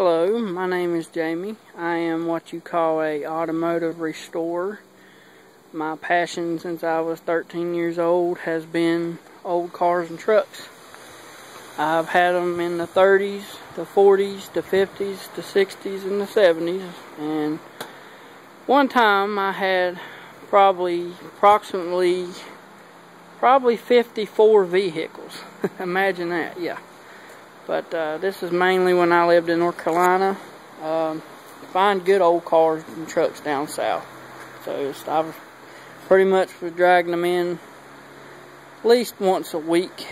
Hello, my name is Jamie. I am what you call a automotive restorer. My passion since I was 13 years old has been old cars and trucks. I've had them in the 30s, the 40s, the 50s, the 60s, and the 70s. And one time I had approximately 54 vehicles. Imagine that, yeah. But this is mainly when I lived in North Carolina. Find good old cars and trucks down south. So I was pretty much dragging them in at least once a week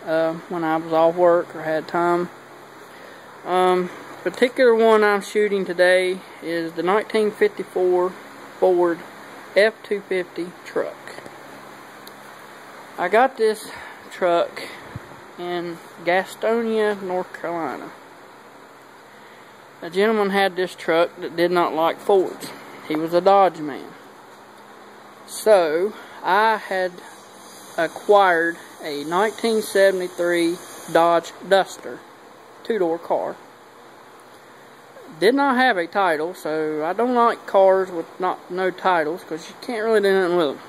when I was off work or had time. Particular one I'm shooting today is the 1954 Ford F-250 truck. I got this truck in Gastonia, North Carolina. A gentleman had this truck that did not like Fords. He was a Dodge man. So I had acquired a 1973 Dodge Duster, two-door car. Did not have a title, so I don't like cars with no titles because you can't really do nothing with them.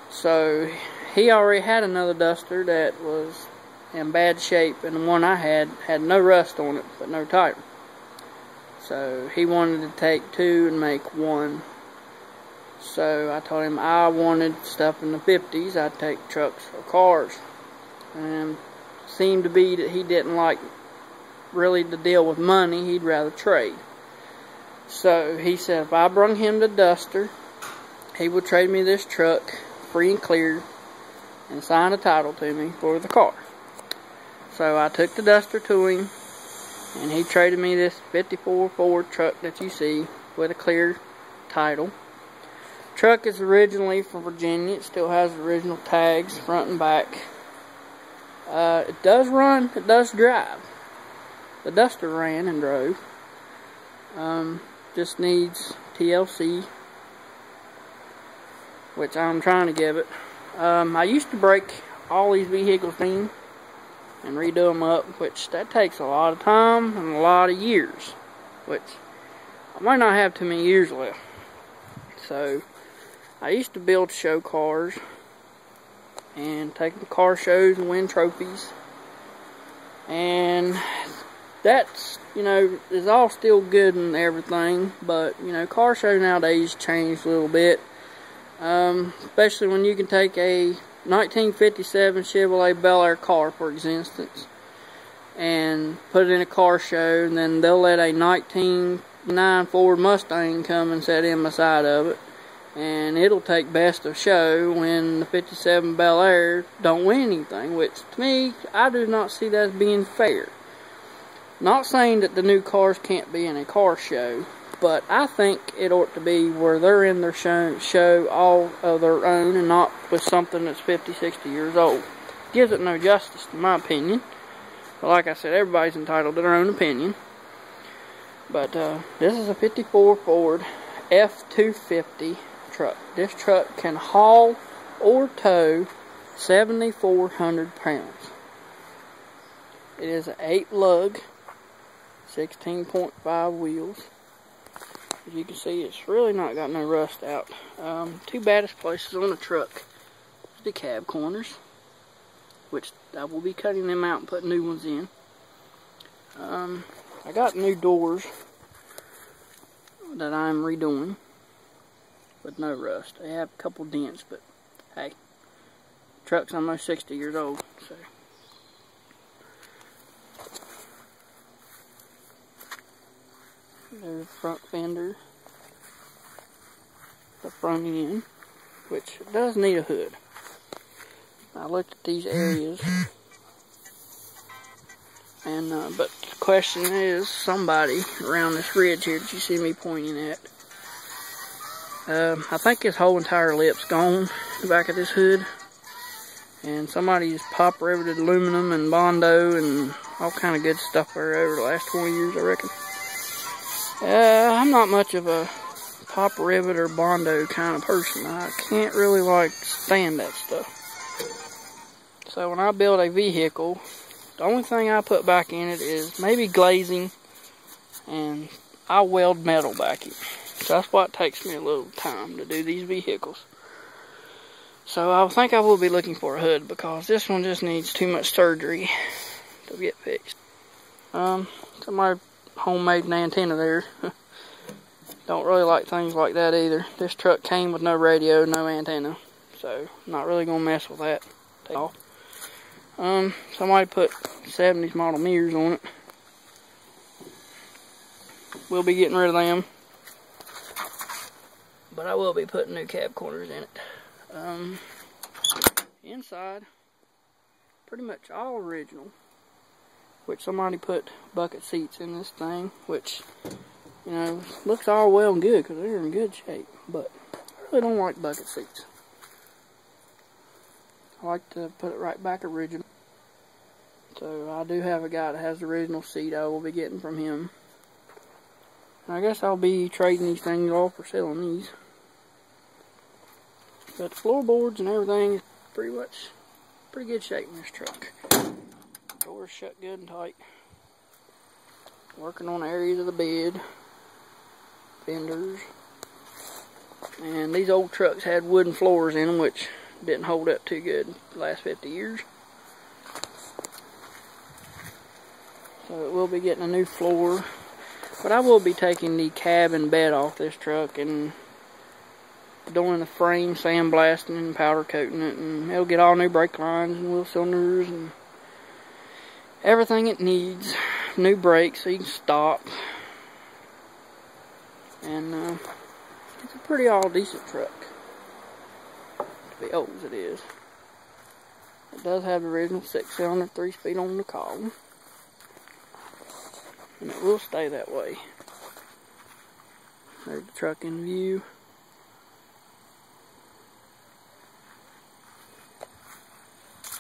So he already had another Duster that was in bad shape, and the one I had no rust on it but no title. So he wanted to take two and make one. So I told him I wanted stuff in the 50s. I'd take trucks or cars. And it seemed to be that he didn't like really to deal with money. He'd rather trade. So he said if I brung him the Duster, he would trade me this truck free and clear and sign a title to me for the car. So I took the Duster to him, and he traded me this 54 Ford truck that you see with a clear title. Truck is originally from Virginia. It still has original tags front and back. It does run, it does drive. The Duster ran and drove. Just needs TLC, which I'm trying to give it. I used to break all these vehicles in and redo them up, which that takes a lot of time and a lot of years, which I might not have too many years left. So I used to build show cars and take them to car shows and win trophies, and that's, is all still good and everything, but car shows nowadays changed a little bit, especially when you can take a 1957 Chevrolet Bel Air car, for instance, and put it in a car show, and then they'll let a 1909 Ford Mustang come and set in beside of it, and it'll take best of show when the 57 Bel Air don't win anything, which to me, I do not see that as being fair. Not saying that the new cars can't be in a car show, but I think it ought to be where they're in their show all of their own and not with something that's 50, 60 years old. Gives it no justice, in my opinion. But like I said, everybody's entitled to their own opinion. But this is a 54 Ford F-250 truck. This truck can haul or tow 7,400 pounds. It is an 8-lug, 16.5 wheels. As you can see, it's really not got no rust out. Two baddest places on the truck is the cab corners, which I will be cutting them out and putting new ones in. I got new doors that I'm redoing with no rust. They have a couple dents, but hey, the truck's almost 60 years old, so. There's the front fender, the front end, which does need a hood. I looked at these areas, and but the question is, somebody around this ridge here that you see me pointing at, I think his whole entire lip's gone, the back of this hood, and somebody's pop riveted aluminum and Bondo and all kind of good stuff there over the last 20 years, I reckon. I'm not much of a pop rivet or Bondo kind of person. I can't really stand that stuff. So when I build a vehicle, the only thing I put back in it is maybe glazing and I weld metal backing. So that's why it takes me a little time to do these vehicles. So I think I will be looking for a hood, because this one just needs too much surgery to get fixed. Somebody homemade an antenna there. Don't really like things like that either. This truck came with no radio, no antenna, so not really gonna mess with that. Take off. Somebody put 70s model mirrors on it. We'll be getting rid of them, but I will be putting new cab corners in it. Inside, pretty much all original, which somebody put bucket seats in this thing, which, you know, looks all well and good because they're in good shape, but I really don't like bucket seats. I like to put it right back original. So I do have a guy that has the original seat I will be getting from him. I guess I'll be trading these things off or selling these. But the floorboards and everything is pretty good shape in this truck. Doors shut good and tight. Working on areas of the bed, fenders. And these old trucks had wooden floors in them, which didn't hold up too good the last 50 years. So it will be getting a new floor. But I will be taking the cab and bed off this truck and doing the frame, sandblasting and powder coating it, and it'll get all new brake lines and wheel cylinders and everything it needs. New brakes so you can stop. And it's a pretty all decent truck to be old as it is. It does have the original 6-cylinder 3-speed on the column, and it will stay that way. There's the truck in view.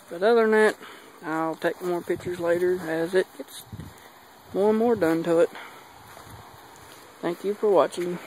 But other than that, I'll take more pictures later as it gets more and more done to it. Thank you for watching.